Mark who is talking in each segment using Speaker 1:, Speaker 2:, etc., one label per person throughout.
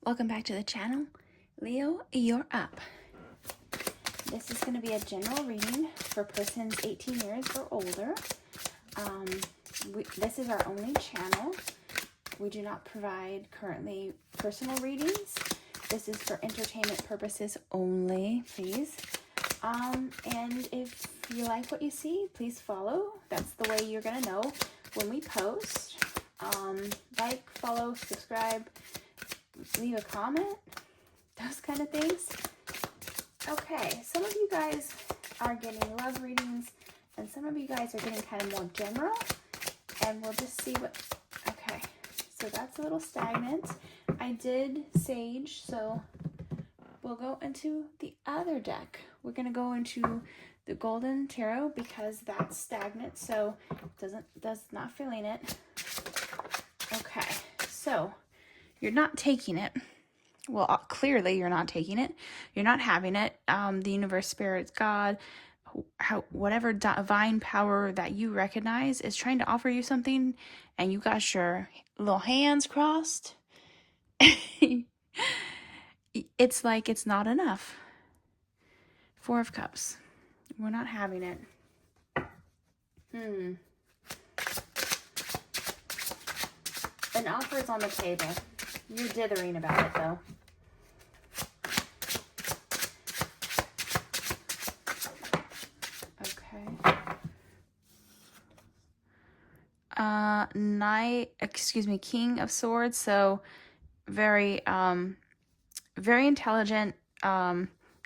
Speaker 1: Welcome back to the channel. Leo, you're up. This is going to be a general reading for persons 18 years or older. This is our only channel. We do not provide currently personal readings. This is for entertainment purposes only, please. And if you like what you see, please follow. That's the way you're going to know when we post. Like, follow, subscribe, leave a comment, those kind of things. Okay, some of you guys are getting love readings, and some of you guys are getting kind of more general, and we'll just see what, okay, so that's a little stagnant. I did Sage, so we'll go into the other deck. We're going to go into the Golden Tarot because that's stagnant, so does not feeling it. Okay, so you're not taking it. Well, clearly you're not taking it. You're not having it. The universe, spirits, God, whatever divine power that you recognize is trying to offer you something, and you got your little hands crossed. It's like it's not enough. Four of Cups. We're not having it. An offer is on the table. You're dithering about it, though. Okay. King of Swords. So very, very intelligent,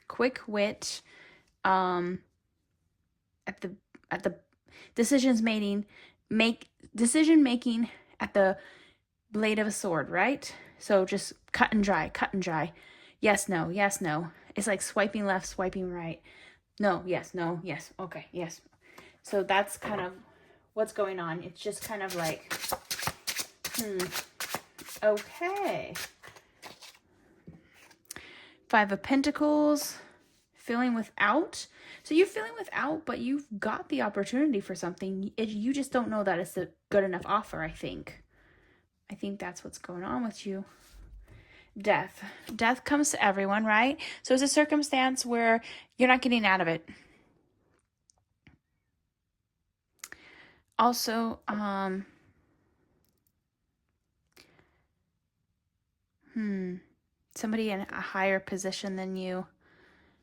Speaker 1: quick wit, at the decision making at the blade of a sword, right? So just cut and dry. Yes, no, yes, no. It's like swiping left, swiping right. No, yes, okay, yes. So that's kind of what's going on. It's just kind of like, okay. Five of Pentacles, feeling without. So you're feeling without, but you've got the opportunity for something. You just don't know that it's a good enough offer, I think. I think that's what's going on with you. Death. Death comes to everyone, right? So it's a circumstance where you're not getting out of it. Also, somebody in a higher position than you.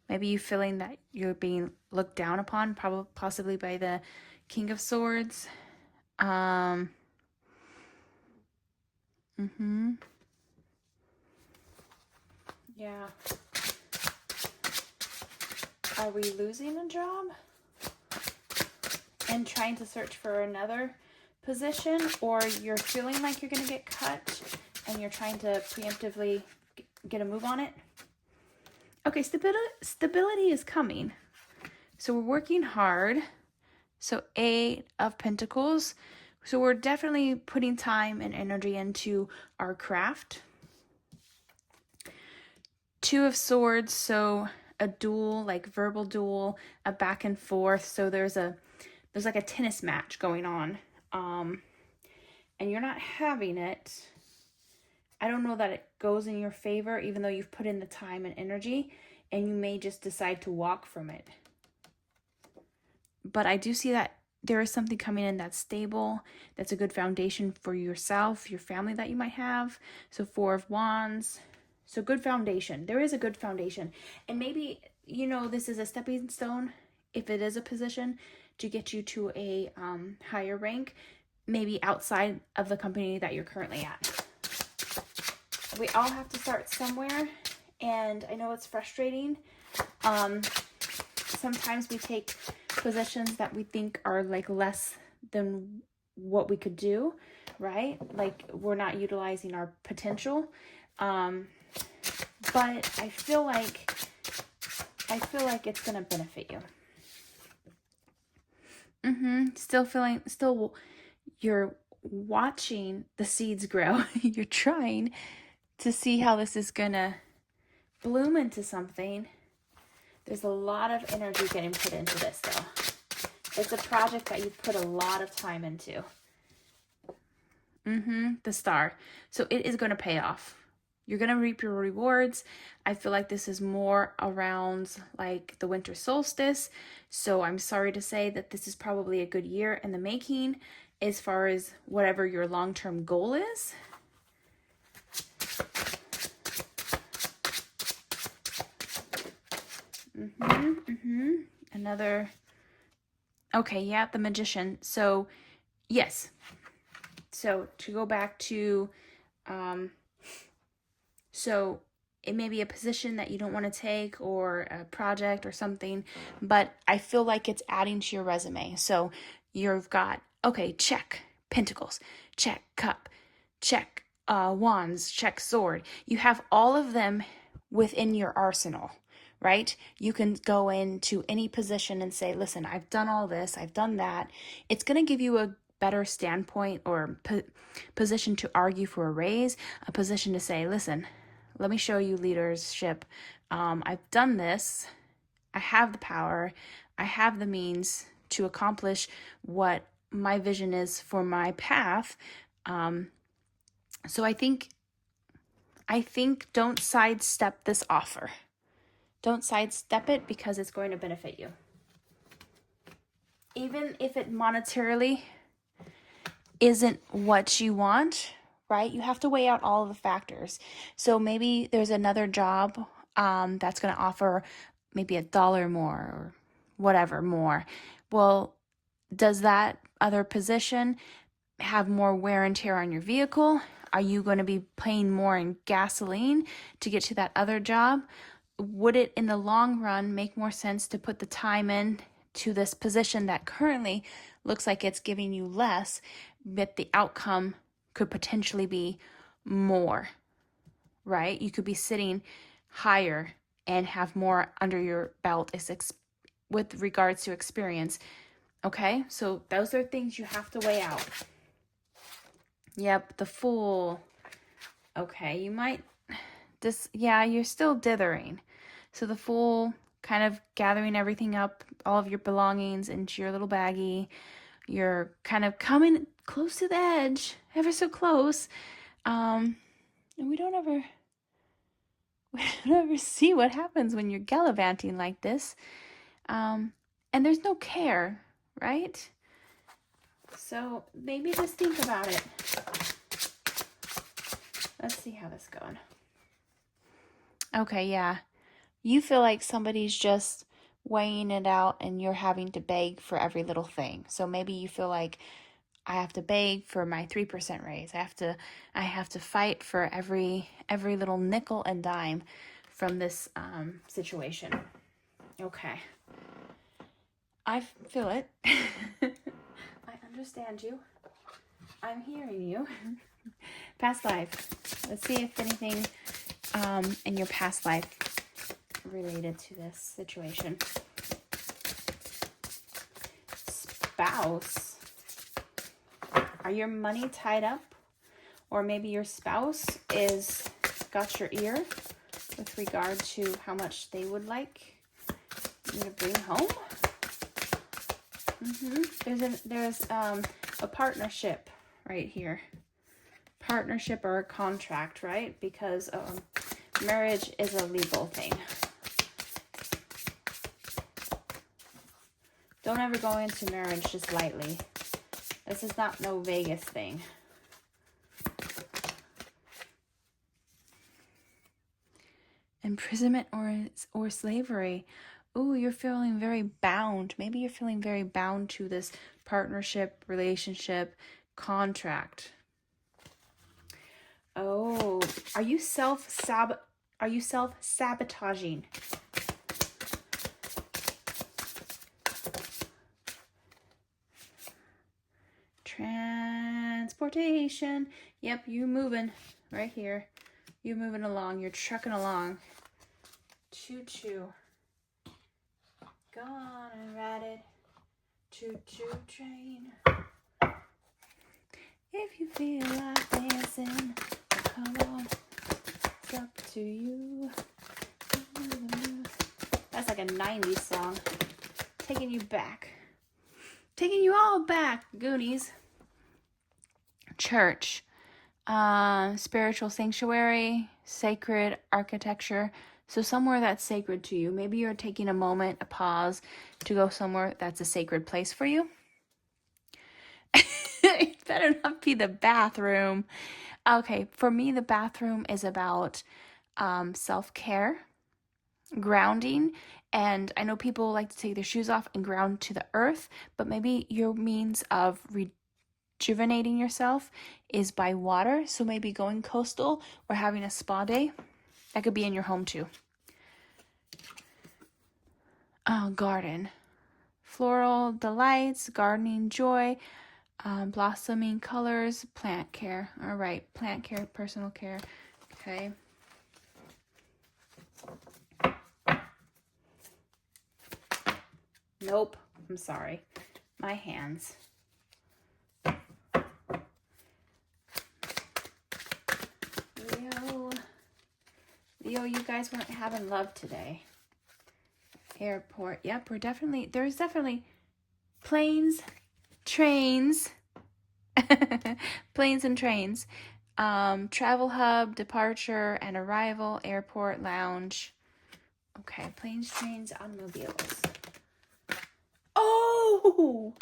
Speaker 1: Maybe you feeling that you're being looked down upon, possibly by the King of Swords. Yeah. Are we losing a job and trying to search for another position, or you're feeling like you're going to get cut and you're trying to preemptively get a move on it? Okay, stability is coming. So we're working hard. So Eight of Pentacles. So we're definitely putting time and energy into our craft. Two of Swords, so a duel, like verbal duel, a back and forth. So there's like a tennis match going on. And you're not having it. I don't know that it goes in your favor, even though you've put in the time and energy, and you may just decide to walk from it. But I do see that there is something coming in that's stable, that's a good foundation for yourself, your family that you might have. So Four of Wands. So good foundation. There is a good foundation. And maybe, this is a stepping stone, if it is a position, to get you to a higher rank, maybe outside of the company that you're currently at. We all have to start somewhere, and I know it's frustrating. Sometimes we take positions that we think are like less than what we could do, right? Like we're not utilizing our potential. But I feel like it's gonna benefit you. Still you're watching the seeds grow. You're trying to see how this is gonna bloom into something. There's a lot of energy getting put into this, though. It's a project that you put a lot of time into. The Star. So it is going to pay off. You're going to reap your rewards. I feel like this is more around like the winter solstice. So I'm sorry to say that this is probably a good year in the making as far as whatever your long-term goal is. Another, okay, yeah, the Magician. So yes. So to go back to, so it may be a position that you don't want to take or a project or something, but I feel like it's adding to your resume. So you've got, okay, check, pentacles, check, cup, check, wands, check, sword. You have all of them within your arsenal, right? You can go into any position and say, listen, I've done all this, I've done that. It's going to give you a better standpoint or position to argue for a raise, a position to say, listen, let me show you leadership. I've done this. I have the power. I have the means to accomplish what my vision is for my path. So I think don't sidestep this offer. Don't sidestep it because it's going to benefit you. Even if it monetarily isn't what you want, right? You have to weigh out all of the factors. So maybe there's another job that's going to offer maybe $1 more or whatever more. Well, does that other position have more wear and tear on your vehicle? Are you going to be paying more in gasoline to get to that other job? Would it in the long run make more sense to put the time in to this position that currently looks like it's giving you less, but the outcome could potentially be more, right? You could be sitting higher and have more under your belt with regards to experience. Okay, so those are things you have to weigh out. Yep, the Fool. Okay, you might you're still dithering. So the Fool, kind of gathering everything up, all of your belongings into your little baggie. You're kind of coming close to the edge, ever so close. And we don't ever see what happens when you're gallivanting like this. And there's no care, right? So maybe just think about it. Let's see how this is going. Okay, yeah. You feel like somebody's just weighing it out and you're having to beg for every little thing. So maybe you feel like I have to beg for my 3% raise. I have to fight for every little nickel and dime from this situation. Okay. I feel it. I understand you. I'm hearing you. Past life. Let's see if anything in your past life related to this situation. Spouse. Are your money tied up? Or maybe your spouse is got your ear with regard to how much they would like you to bring home? There's a partnership right here. Partnership or a contract, right? Because marriage is a legal thing. Don't ever go into marriage just lightly. This is not no Vegas thing. Imprisonment or slavery. Ooh, you're feeling very bound. Maybe you're feeling very bound to this partnership, relationship, contract. Oh, are you self-sabotaging? Transportation. Yep, you moving right here. You moving along. You're trucking along. Choo-choo. Gonna ride it. Choo-choo train. If you feel like dancing, come on. It's up to you. That's like a 90s song. Taking you back. Taking you all back, Goonies. Church. Spiritual sanctuary. sacred architecture. So somewhere that's sacred to you. Maybe you're taking a moment, a pause to go somewhere that's a sacred place for you. It better not be the bathroom. Okay, for me, the bathroom is about self-care, grounding, and I know people like to take their shoes off and ground to the earth, but maybe your means of rejuvenating yourself is by water. So maybe going coastal or having a spa day. That could be in your home too. Garden. Floral delights, gardening joy, blossoming colors, plant care. All right, plant care, personal care. Okay. Nope, I'm sorry. My hands. Leo, you guys weren't having love today. Airport. Yep, there's definitely planes, trains, planes and trains. Travel hub, departure and arrival, airport, lounge. Okay, planes, trains, automobiles. Oh!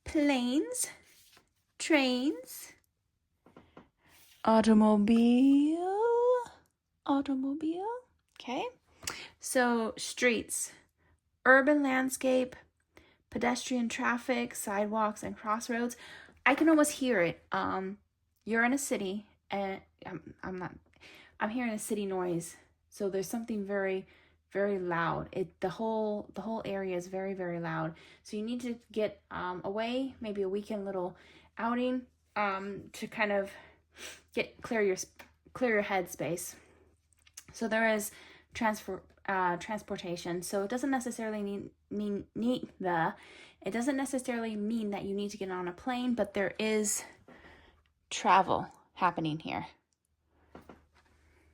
Speaker 1: Planes, trains, automobile. Okay. So streets, urban landscape, pedestrian traffic, sidewalks, and crossroads. I can almost hear it. You're in a city, and I'm hearing a city noise. So there's something very, very loud. The whole area is very, very loud. So you need to get away, maybe a weekend little outing, to kind of clear your head space. So there is transportation. So it doesn't necessarily it doesn't necessarily mean that you need to get on a plane, but there is travel happening here.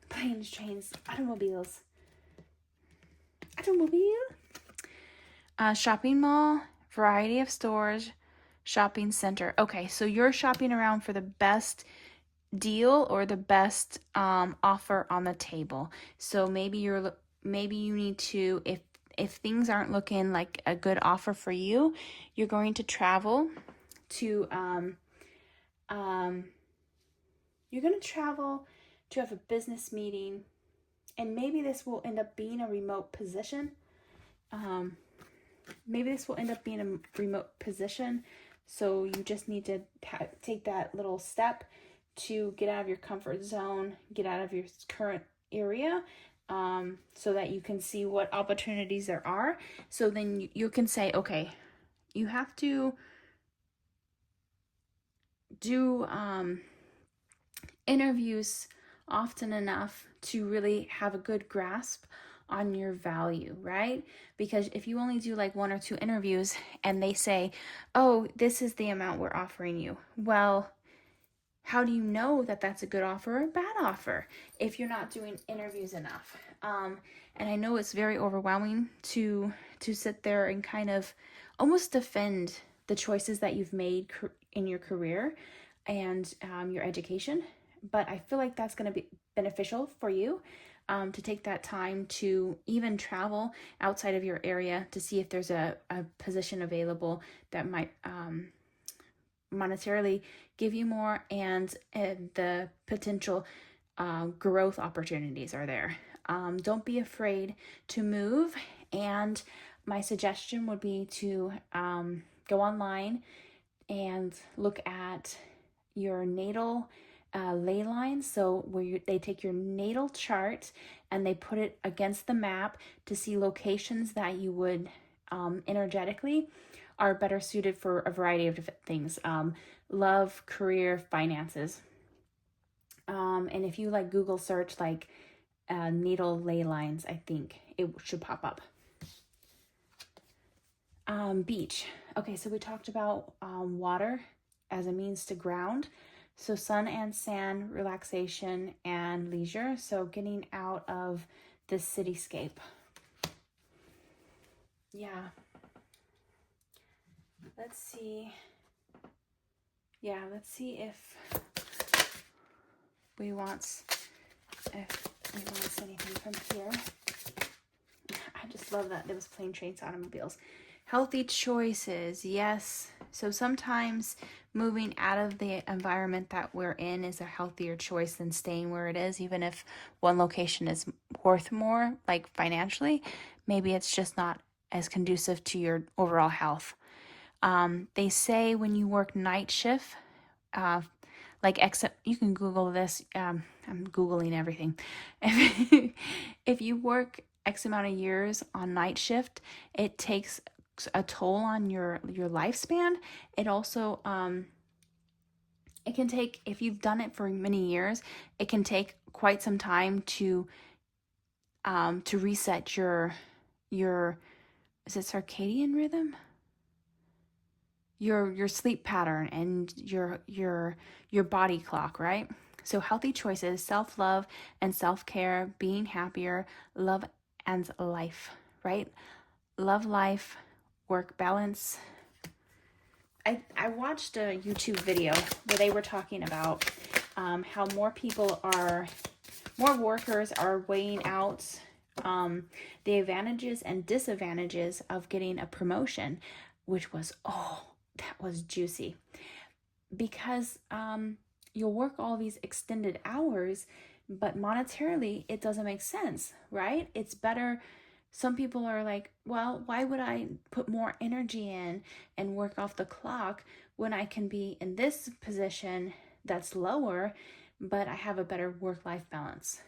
Speaker 1: Planes, trains, automobiles. Shopping mall, variety of stores, shopping center. Okay, so you're shopping around for the best deal or the best offer on the table. So maybe you need to, if things aren't looking like a good offer for you, you're going to travel to have a business meeting, and maybe this will end up being a remote position. So you just need to take that little step to get out of your comfort zone, get out of your current area, so that you can see what opportunities there are. So then you can say, okay, you have to do interviews often enough to really have a good grasp on your value, right? Because if you only do like 1 or 2 interviews and they say, oh, this is the amount we're offering you, well, how do you know that that's a good offer or a bad offer if you're not doing interviews enough? And I know it's very overwhelming to sit there and kind of almost defend the choices that you've made in your career and your education. But I feel like that's going to be beneficial for you, to take that time to even travel outside of your area to see if there's a position available that might monetarily give you more, and the potential growth opportunities are there. Don't be afraid to move, and my suggestion would be to go online and look at your natal ley lines. So where they take your natal chart and they put it against the map to see locations that you would energetically are better suited for a variety of different things. Love, career, finances. And if you like Google search like natal ley lines, I think it should pop up. Beach. Okay, so we talked about water as a means to ground. So sun and sand, relaxation, and leisure. So getting out of this cityscape. Yeah. Let's see. Yeah, let's see if we want anything from here. I just love that there was plane, trains, automobiles. Healthy choices, yes. So sometimes moving out of the environment that we're in is a healthier choice than staying where it is, even if one location is worth more, like financially. Maybe it's just not as conducive to your overall health. They say when you work night shift, like except you can Google this. I'm Googling everything. If you work X amount of years on night shift, it takes a toll on your lifespan. It also it can take, if you've done it for many years, it can take quite some time to reset your is it circadian rhythm? Your sleep pattern and your body clock, right? So healthy choices, self-love and self-care, being happier, love and life, right? Love life, work balance. I watched a YouTube video where they were talking about how more workers are weighing out the advantages and disadvantages of getting a promotion, which was, that was juicy. Because you'll work all these extended hours, but monetarily it doesn't make sense, right? It's better. Some people are like, well, why would I put more energy in and work off the clock when I can be in this position that's lower, but I have a better work-life balance?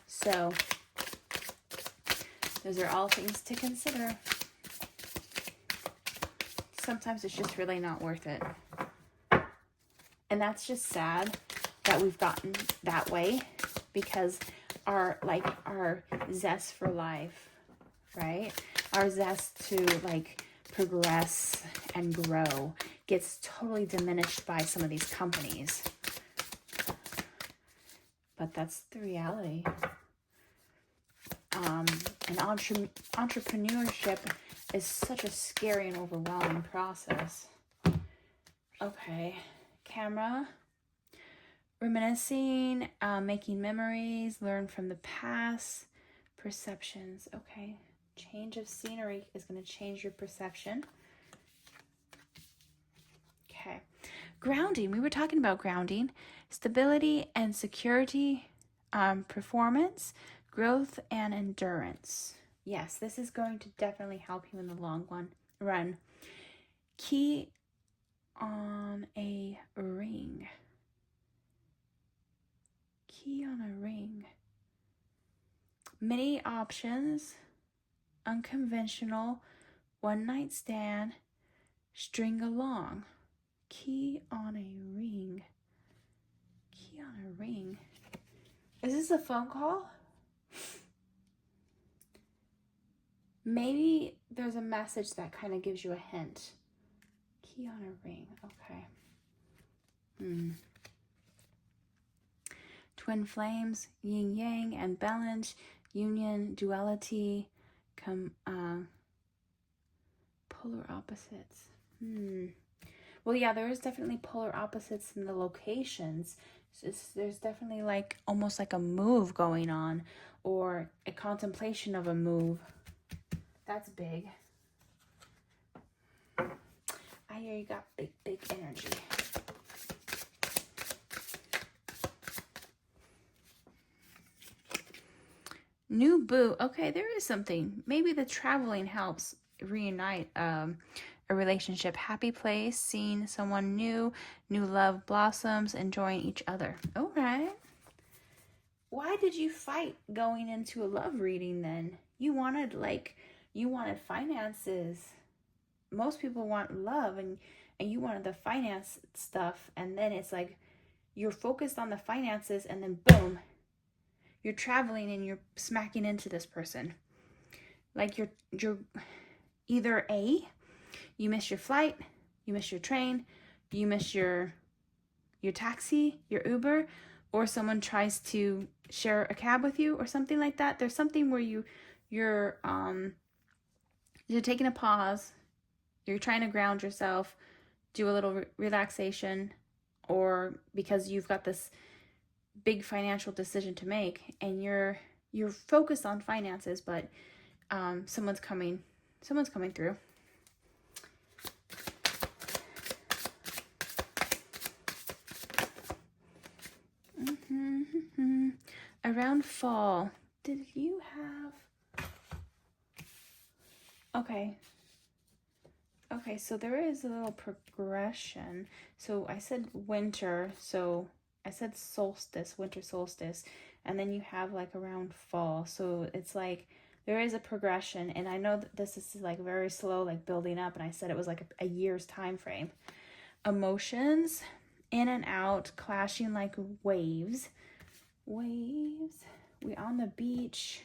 Speaker 1: So those are all things to consider. Sometimes it's just really not worth it. And that's just sad that we've gotten that way, because our zest for life, right? Our zest to progress and grow gets totally diminished by some of these companies. But that's the reality. And entrepreneurship is such a scary and overwhelming process. Okay, camera. Reminiscing, making memories, learn from the past, perceptions. Okay, change of scenery is going to change your perception. Okay, grounding. We were talking about grounding, stability and security, performance, growth, and endurance. Yes, this is going to definitely help you in the long run. Key on a ring. Key on a ring. Many options. Unconventional. One night stand. String along. Key on a ring. Key on a ring. Is this a phone call? Maybe there's a message that kind of gives you a hint. Key on a ring. Okay. Twin flames, yin yang and balance, union, duality, polar opposites. Well, yeah, there is definitely polar opposites in the locations. So there's definitely almost like a move going on, or a contemplation of a move. That's big. I hear you got big energy. New boo. Okay, there is something. Maybe the traveling helps reunite a relationship. Happy place, seeing someone new love blossoms, enjoying each other. All right. Why did you fight going into a love reading then? You wanted finances. Most people want love, and you wanted the finance stuff, and then it's like you're focused on the finances, and then boom, you're traveling and you're smacking into this person. Like you're either A, you miss your flight, you miss your train, you miss your taxi, your Uber, or someone tries to share a cab with you or something like that. There's something where you're taking a pause, you're trying to ground yourself, do a little relaxation, or because you've got this big financial decision to make, and you're focused on finances, but someone's coming through. Around fall, did you have... Okay, so there is a little progression. So I said winter, so I said solstice, winter solstice, and then you have like around fall. So it's like there is a progression, and I know that this is like very slow, like building up, and I said it was like a year's time frame. Emotions in and out, clashing like waves. We on the beach.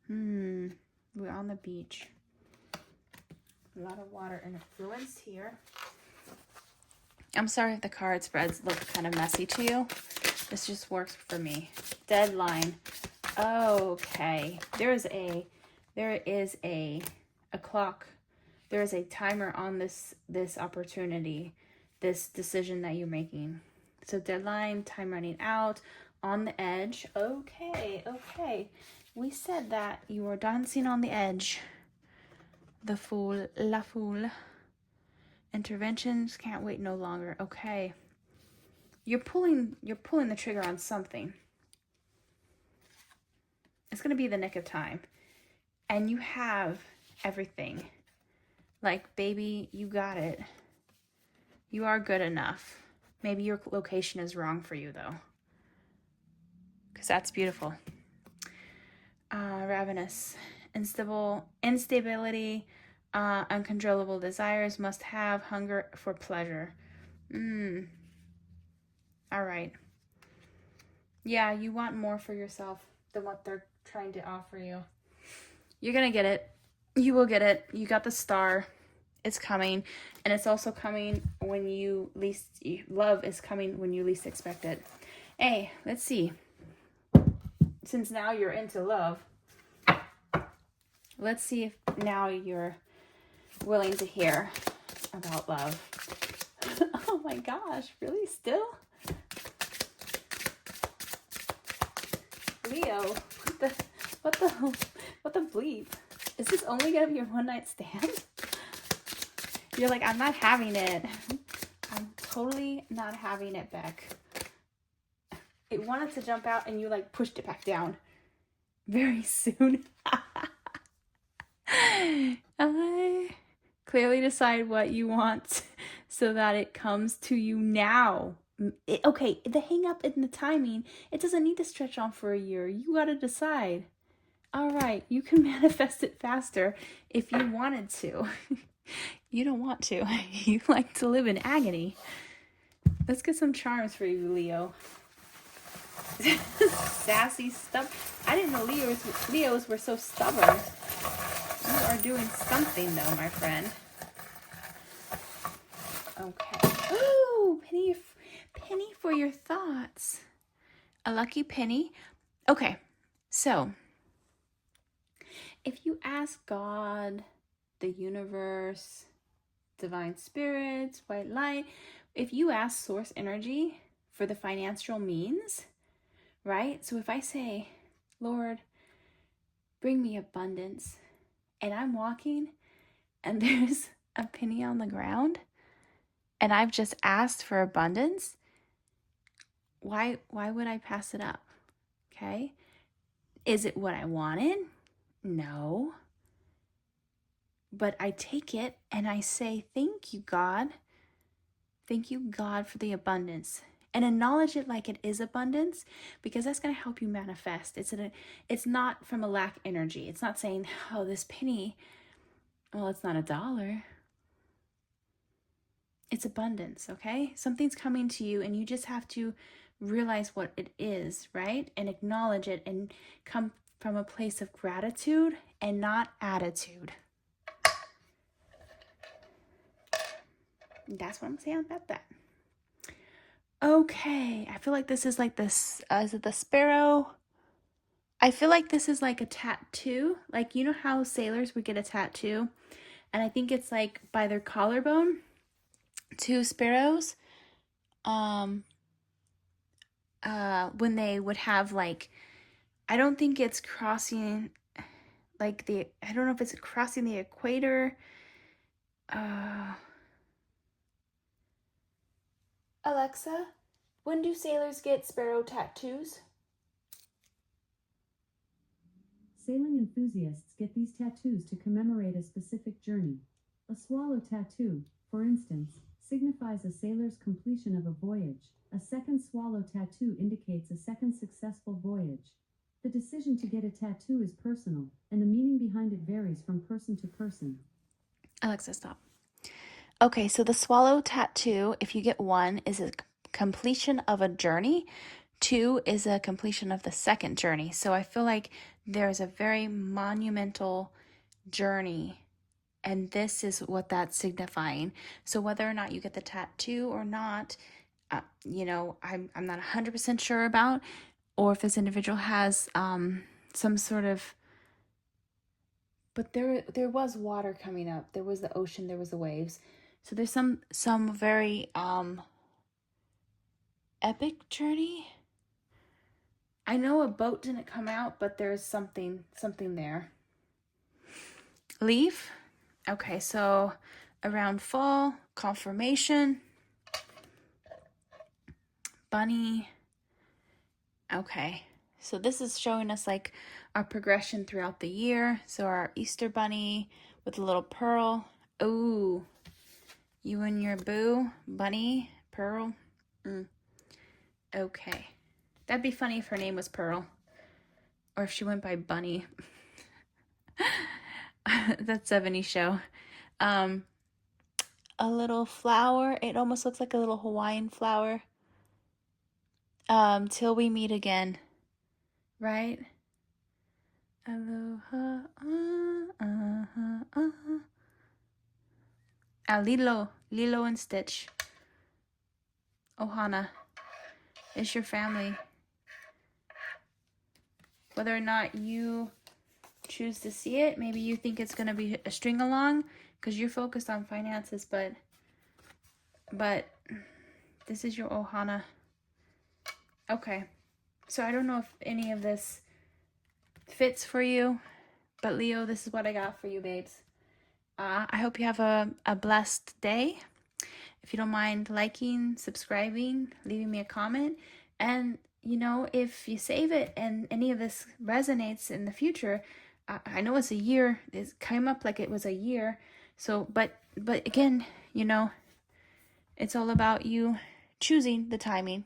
Speaker 1: We're on the beach. A lot of water influence here. I'm sorry if the card spreads look kind of messy to you. This just works for me. Deadline. Okay. There is a clock. There is a timer on this opportunity, this decision that you're making. So deadline, time running out, on the edge. Okay. We said that you were dancing on the edge. The Fool, La Fool. Interventions, can't wait no longer. Okay. You're pulling the trigger on something. It's going to be the nick of time. And you have everything. Like, baby, you got it. You are good enough. Maybe your location is wrong for you, though. Because that's beautiful. Ravenous. Instability. Uncontrollable desires. Must have. Hunger for pleasure. All right. Yeah, you want more for yourself than what they're trying to offer you. You're going to get it. You will get it. You got the star. It's coming. And it's also coming when you least... Love is coming when you least expect it. Hey, let's see. Since now you're into love, let's see if now you're willing to hear about love. Oh my gosh, really? Still? Leo, what the bleep? Is this only gonna be your one night stand? You're like, I'm not having it. I'm totally not having it, Beck. It wanted to jump out and you like pushed it back down very soon. I clearly decide what you want so that it comes to you now. Okay, the hang up in the timing, it doesn't need to stretch on for a year. You got to decide. All right, you can manifest it faster if you wanted to. You don't want to. You like to live in agony. Let's get some charms for you, Leo. Sassy stuff. I didn't know Leos were so stubborn. You are doing something, though, my friend. Okay. Ooh, penny for your thoughts. A lucky penny. Okay, so if you ask God, the universe, divine spirits, white light, if you ask source energy for the financial means, right? So if I say, Lord, bring me abundance, and I'm walking and there's a penny on the ground and I've just asked for abundance, why would I pass it up? Okay? Is it what I wanted? No. But I take it and I say, thank you, God. Thank you, God, for the abundance. And acknowledge it like it is abundance, because that's going to help you manifest. It's not from a lack energy. It's not saying, oh, this penny, well, it's not $1. It's abundance, okay? Something's coming to you and you just have to realize what it is, right? And acknowledge it and come from a place of gratitude and not attitude. That's what I'm saying about that. Okay, I feel like this is like this, is it the sparrow? I feel like this is like a tattoo. Like, you know how sailors would get a tattoo? And I think it's like by their collarbone, 2 sparrows. when they would have like, I don't think it's crossing like I don't know if it's crossing the equator. Alexa, when do sailors get sparrow tattoos?
Speaker 2: Sailing enthusiasts get these tattoos to commemorate a specific journey. A swallow tattoo, for instance, signifies a sailor's completion of a voyage. A second swallow tattoo indicates a second successful voyage. The decision to get a tattoo is personal, and the meaning behind it varies from person to person.
Speaker 1: Alexa, stop. Okay, so the swallow tattoo, if you get one, is a completion of a journey. 2 is a completion of the second journey. So I feel like there's a very monumental journey, and this is what that's signifying. So whether or not you get the tattoo or not, you know, I'm not 100% sure about, or if this individual has some sort of, but there was water coming up. There was the ocean, there was the waves. So there's some very epic journey. I know a boat didn't come out, but there's something there. Leaf. Okay, so around fall, confirmation. Bunny. Okay, so this is showing us like our progression throughout the year. So our Easter bunny with a little pearl. Ooh, you and your boo, bunny, pearl. Okay, that'd be funny if her name was Pearl, or if she went by Bunny. That 70s show. A little flower. It almost looks like a little Hawaiian flower. Till we meet again. Right? Aloha. Lilo and Stitch. Ohana. It's your family. Whether or not you choose to see it, maybe you think it's going to be a string along because you're focused on finances, but this is your Ohana. Okay, so I don't know if any of this fits for you, but Leo, this is what I got for you, babes. I hope you have a blessed day. If you don't mind liking, subscribing, leaving me a comment, and you know, if you save it and any of this resonates in the future, I know it's a year. It came up like it was a year. So, but again, you know, it's all about you choosing the timing.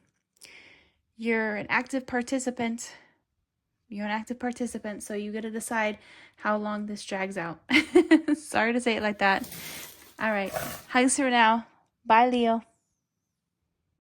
Speaker 1: You're an active participant. So you got to decide how long this drags out. Sorry to say it like that. All right. Hugs for now. Bye, Leo.